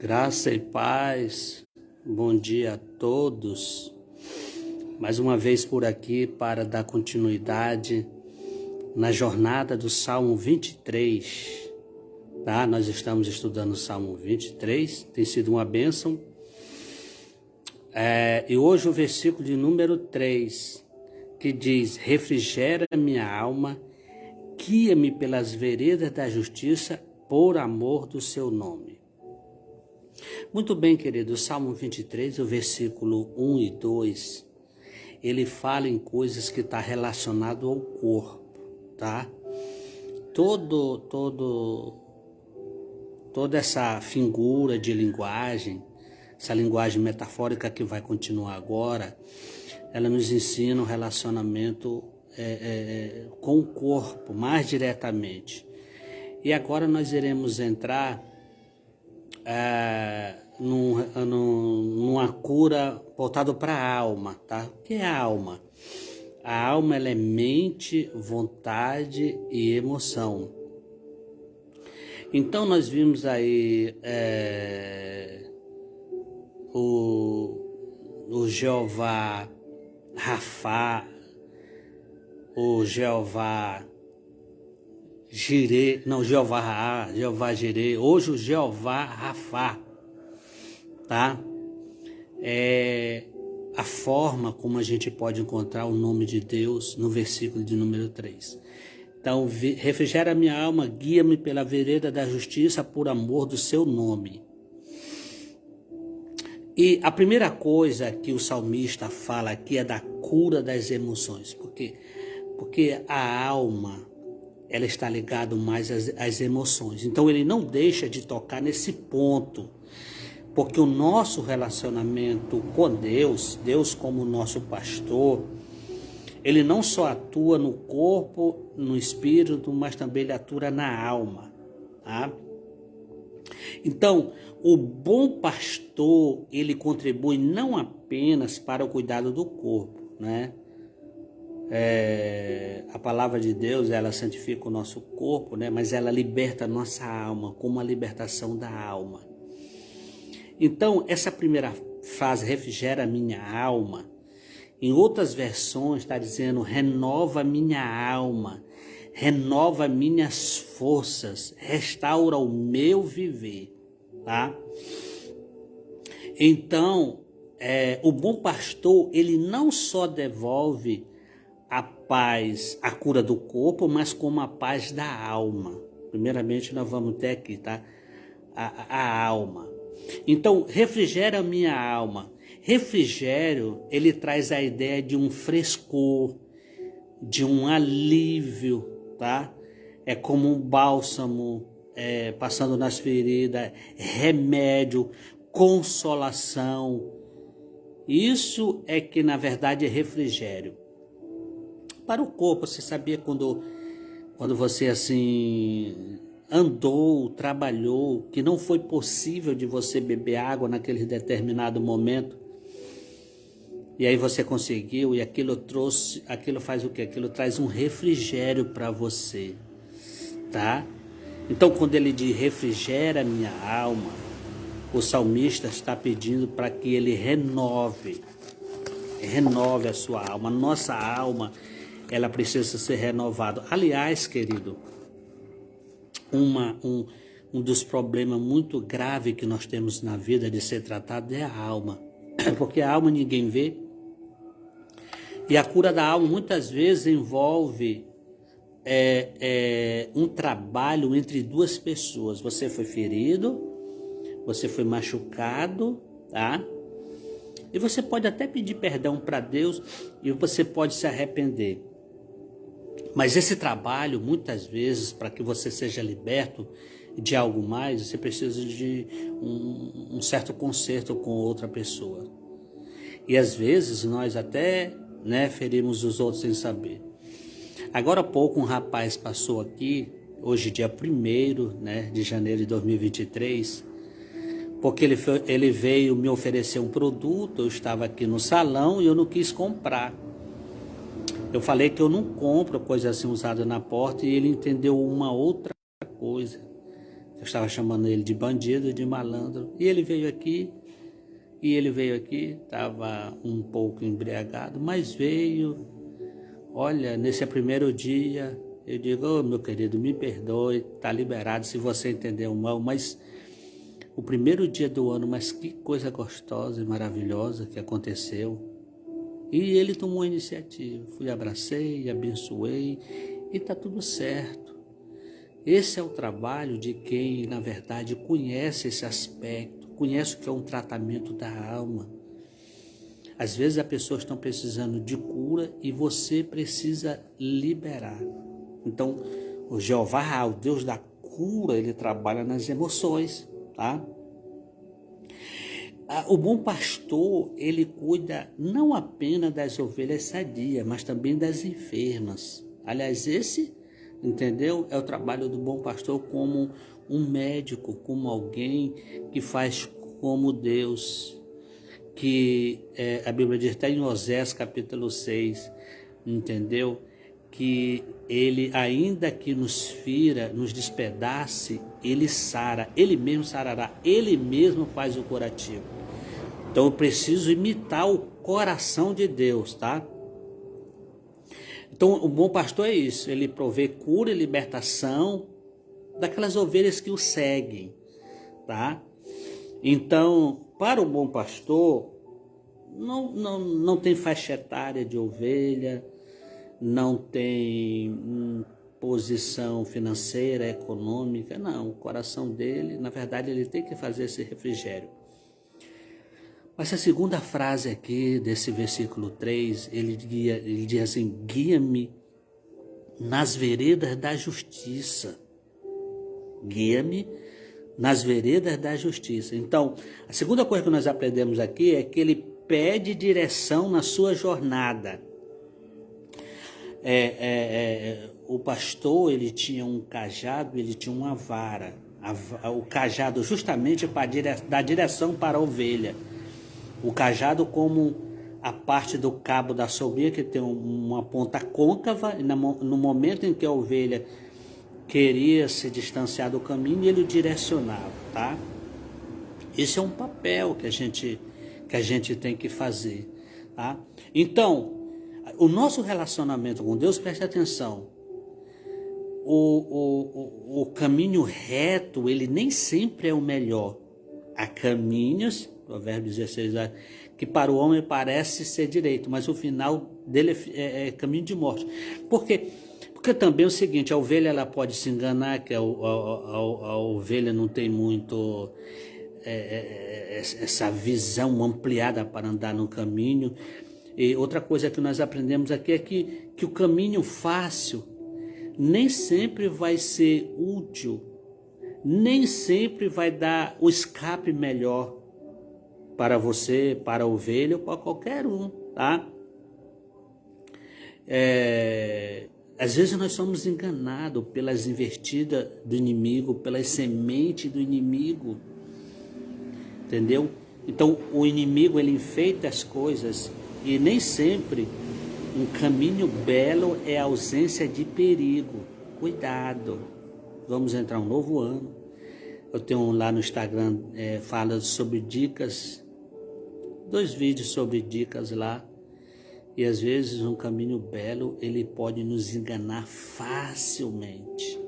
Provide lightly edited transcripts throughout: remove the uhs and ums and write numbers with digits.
Graça e paz, bom dia a todos. Mais uma vez por aqui para dar continuidade na jornada do Salmo 23, tá? Nós estamos estudando o Salmo 23, tem sido uma bênção. E hoje o versículo de número 3, que diz: refrigera minha alma, guia-me pelas veredas da justiça, por amor do seu nome. Muito bem, querido, o Salmo 23, o versículo 1 e 2, ele fala em coisas que está relacionado ao corpo, tá? Toda essa figura de linguagem, essa linguagem metafórica que vai continuar agora, ela nos ensina o relacionamento com o corpo, mais diretamente. E agora nós iremos entrar numa cura voltada para a alma, tá? O que é a alma? A alma, ela é mente, vontade e emoção. Então nós vimos aí o Jeová Rafá, o Jeová Jireh, não, Jeová Raá, Jeová Jireh, hoje o Jeová Rafá, tá? É a forma como a gente pode encontrar o nome de Deus no versículo de número 3. Então, refrigera minha alma, guia-me pela vereda da justiça por amor do seu nome. E a primeira coisa que o salmista fala aqui é da cura das emoções, porque a alma, ela está ligada mais às emoções. Então ele não deixa de tocar nesse ponto, porque o nosso relacionamento com Deus como nosso pastor, ele não só atua no corpo, no espírito, mas também ele atua na alma, tá? Então, o bom pastor, ele contribui não apenas para o cuidado do corpo, né? A palavra de Deus, ela santifica o nosso corpo, né? Mas ela liberta a nossa alma, como a libertação da alma. Então, essa primeira frase, refrigera minha alma, em outras versões está dizendo, renova minha alma, renova minhas forças, restaura o meu viver, tá? Então, o bom pastor, ele não só devolve a paz, a cura do corpo, mas como a paz da alma. Primeiramente nós vamos ter aqui, tá? A alma. Então, refrigera a minha alma. Refrigério, ele traz a ideia de um frescor, de um alívio, tá? É como um bálsamo passando nas feridas, remédio, consolação. Isso é que na verdade é refrigério. Para o corpo, você sabia quando você assim andou, trabalhou, que não foi possível de você beber água naquele determinado momento, e aí você conseguiu, e aquilo faz o quê? Aquilo traz um refrigério para você, tá? Então quando ele diz refrigera minha alma, o salmista está pedindo para que ele renove a sua alma. Nossa alma, ela precisa ser renovada. Aliás, querido, um dos problemas muito graves que nós temos na vida de ser tratado é a alma. Porque a alma ninguém vê. E a cura da alma muitas vezes envolve um trabalho entre duas pessoas. Você foi ferido, você foi machucado, tá? E você pode até pedir perdão para Deus e você pode se arrepender. Mas esse trabalho, muitas vezes, para que você seja liberto de algo mais, você precisa de um certo conserto com outra pessoa. E às vezes nós até ferimos os outros sem saber. Agora há pouco um rapaz passou aqui, hoje dia 1º de janeiro de 2023, porque ele veio me oferecer um produto, eu estava aqui no salão e eu não quis comprar. Eu falei que eu não compro coisa assim usada na porta e ele entendeu uma outra coisa. Eu estava chamando ele de bandido, de malandro. E ele veio aqui, estava um pouco embriagado, mas veio. Olha, nesse primeiro dia, eu digo, oh, meu querido, me perdoe, está liberado se você entendeu mal, mas o primeiro dia do ano, mas que coisa gostosa e maravilhosa que aconteceu. E ele tomou a iniciativa, fui, abracei, abençoei e está tudo certo. Esse é o trabalho de quem, na verdade, conhece esse aspecto, conhece o que é um tratamento da alma. Às vezes as pessoas estão precisando de cura e você precisa liberar. Então, o Jeová, o Deus da cura, ele trabalha nas emoções, tá? O bom pastor, ele cuida não apenas das ovelhas sadias, mas também das enfermas. Aliás, esse, entendeu? É o trabalho do bom pastor como um médico, como alguém que faz como Deus. Que a Bíblia diz, está em Osés capítulo 6, entendeu? Que ele, ainda que nos fira, nos despedace, ele sara, ele mesmo sarará, ele mesmo faz o curativo. Então eu preciso imitar o coração de Deus, tá? Então o bom pastor é isso, ele provê cura e libertação daquelas ovelhas que o seguem, tá? Então, para o bom pastor, não tem faixa etária de ovelha, não tem posição financeira, econômica, não. O coração dele, na verdade, ele tem que fazer esse refrigério. Mas a segunda frase aqui desse versículo 3, ele diz assim, guia-me nas veredas da justiça. Guia-me nas veredas da justiça. Então, a segunda coisa que nós aprendemos aqui é que ele pede direção na sua jornada. O pastor, ele tinha um cajado, ele tinha uma vara. O cajado justamente para dar direção para a ovelha. O cajado como a parte do cabo da sobia, que tem uma ponta côncava, e no momento em que a ovelha queria se distanciar do caminho, ele o direcionava, tá? Esse é um papel que a gente tem que fazer, tá? Então, o nosso relacionamento com Deus, preste atenção, o caminho reto, ele nem sempre é o melhor. Há caminhos, Provérbios 16, que para o homem parece ser direito, mas o final dele é caminho de morte. Por quê? Porque também é o seguinte, a ovelha ela pode se enganar, que a ovelha não tem muito essa visão ampliada para andar no caminho. E outra coisa que nós aprendemos aqui é que o caminho fácil nem sempre vai ser útil, nem sempre vai dar o escape melhor para você, para a ovelha ou para qualquer um, tá? Às vezes nós somos enganados pelas investidas do inimigo, pelas sementes do inimigo, entendeu? Então o inimigo ele enfeita as coisas e nem sempre um caminho belo é a ausência de perigo. Cuidado, vamos entrar um novo ano. Eu tenho lá no Instagram, fala sobre dicas, 2 vídeos sobre dicas lá. E às vezes um caminho belo, ele pode nos enganar facilmente.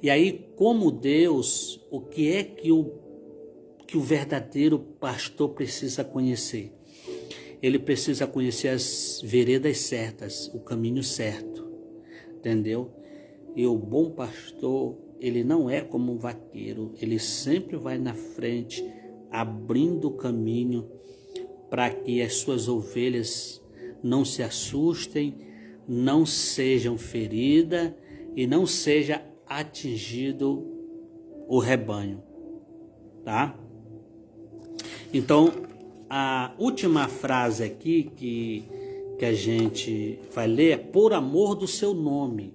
E aí, como Deus, o que é que o verdadeiro pastor precisa conhecer? Ele precisa conhecer as veredas certas, o caminho certo, entendeu? E o bom pastor, ele não é como um vaqueiro, ele sempre vai na frente, abrindo o caminho para que as suas ovelhas não se assustem, não sejam feridas e não seja atingido o rebanho, tá? Então, a última frase aqui que a gente vai ler é por amor do seu nome.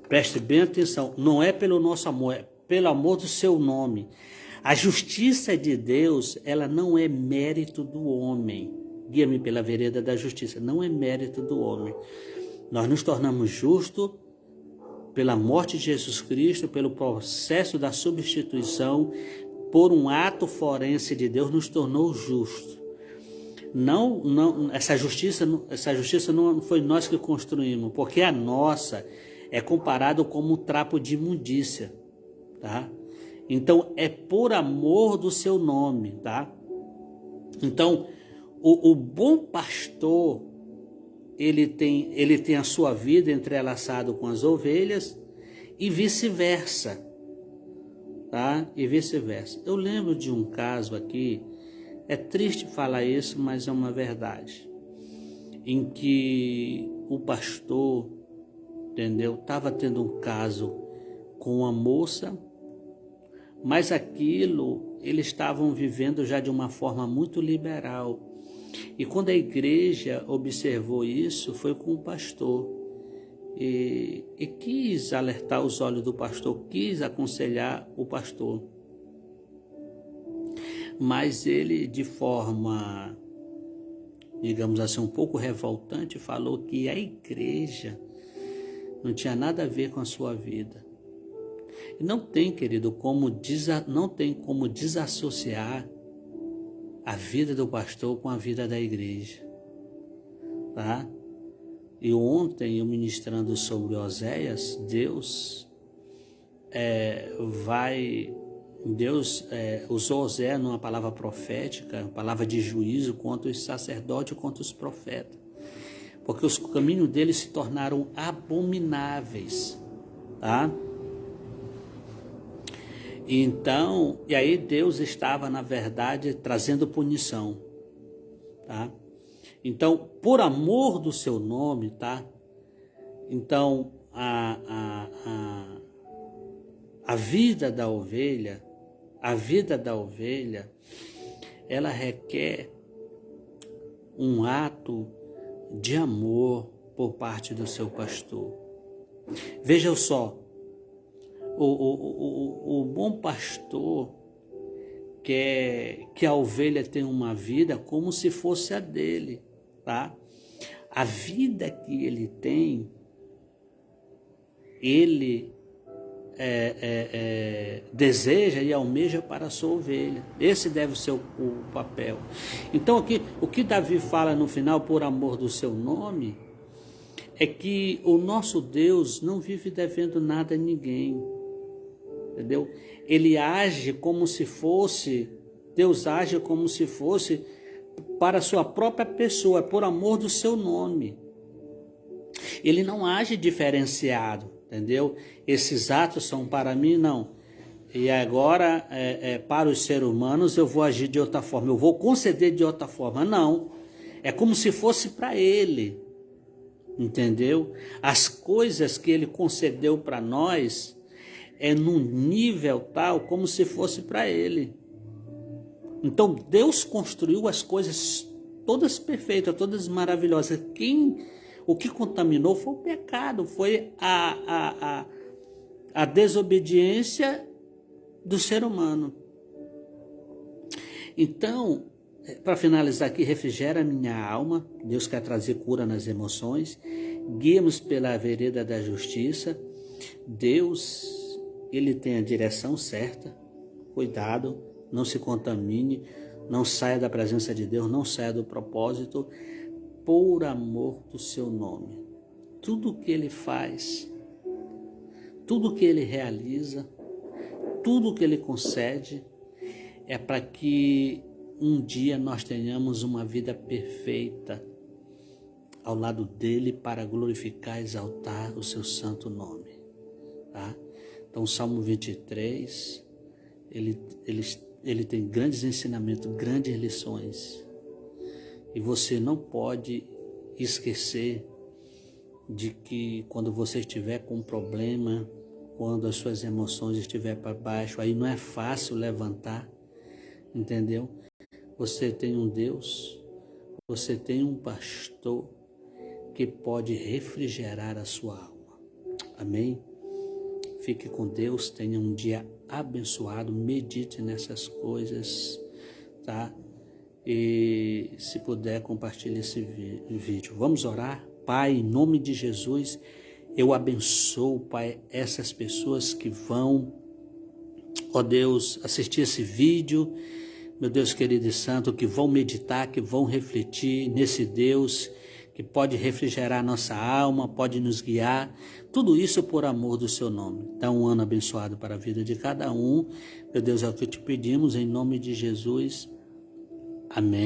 Preste bem atenção, não é pelo nosso amor, é pelo amor do seu nome. A justiça de Deus, ela não é mérito do homem. Guia-me pela vereda da justiça, não é mérito do homem. Nós nos tornamos justos pela morte de Jesus Cristo, pelo processo da substituição, por um ato forense de Deus, nos tornou justo. Essa justiça não foi nós que construímos, porque a nossa é comparado como um trapo de imundícia, tá? Então é por amor do seu nome, tá? Então o bom pastor, ele tem a sua vida entrelaçado com as ovelhas e vice-versa, tá? E vice-versa. Eu lembro de um caso aqui, é triste falar isso, mas é uma verdade, em que o pastor, entendeu, estava tendo um caso com uma moça, mas aquilo eles estavam vivendo já de uma forma muito liberal. E quando a igreja observou isso, foi com o pastor e quis alertar os olhos do pastor, quis aconselhar o pastor. Mas ele, de forma, digamos assim, um pouco revoltante, falou que a igreja não tinha nada a ver com a sua vida. E não tem, querido, não tem como desassociar a vida do pastor com a vida da igreja, tá? E ontem, eu ministrando sobre Oséias, Deus usou Oséias numa palavra profética, uma palavra de juízo contra os sacerdotes e contra os profetas, porque os caminhos deles se tornaram abomináveis, tá? Então, e aí Deus estava, na verdade, trazendo punição, tá? Então, por amor do seu nome, tá? Então, a vida da ovelha, ela requer um ato de amor por parte do seu pastor. Veja só, o bom pastor quer que a ovelha tenha uma vida como se fosse a dele, tá? A vida que ele tem, ele deseja e almeja para a sua ovelha. Esse deve ser o papel. Então aqui, o que Davi fala no final, por amor do seu nome, é que o nosso Deus não vive devendo nada a ninguém, entendeu? Ele age como se fosse, Deus age como se fosse para a sua própria pessoa, por amor do seu nome. Ele não age diferenciado, entendeu? Esses atos são para mim, não. E agora, para os seres humanos, eu vou agir de outra forma, eu vou conceder de outra forma. Não, é como se fosse para ele, entendeu? As coisas que ele concedeu para nós é num nível tal como se fosse para ele. Então Deus construiu as coisas todas perfeitas, todas maravilhosas. O que contaminou foi o pecado, foi a desobediência do ser humano. Então, para finalizar aqui, refrigera a minha alma. Deus quer trazer cura nas emoções. Guia-nos pela vereda da justiça. Deus, ele tem a direção certa. Cuidado, não se contamine, não saia da presença de Deus, não saia do propósito, por amor do seu nome. Tudo que ele faz, tudo que ele realiza, tudo que ele concede, é para que um dia nós tenhamos uma vida perfeita ao lado dele, para glorificar e exaltar o seu santo nome, tá? Então o Salmo 23, ele tem grandes ensinamentos, grandes lições, e você não pode esquecer de que quando você estiver com um problema, quando as suas emoções estiverem para baixo, aí não é fácil levantar, entendeu? Você tem um Deus, você tem um pastor que pode refrigerar a sua alma. Amém? Fique com Deus, tenha um dia abençoado, medite nessas coisas, tá? E se puder, compartilhe esse vídeo. Vamos orar? Pai, em nome de Jesus, Eu abençoo, Pai, essas pessoas que vão, ó Deus, assistir esse vídeo, meu Deus querido e santo, que vão meditar, que vão refletir nesse Deus que pode refrigerar nossa alma, pode nos guiar, tudo isso por amor do seu nome. Então, um ano abençoado para a vida de cada um. Meu Deus, é o que te pedimos, em nome de Jesus. Amém.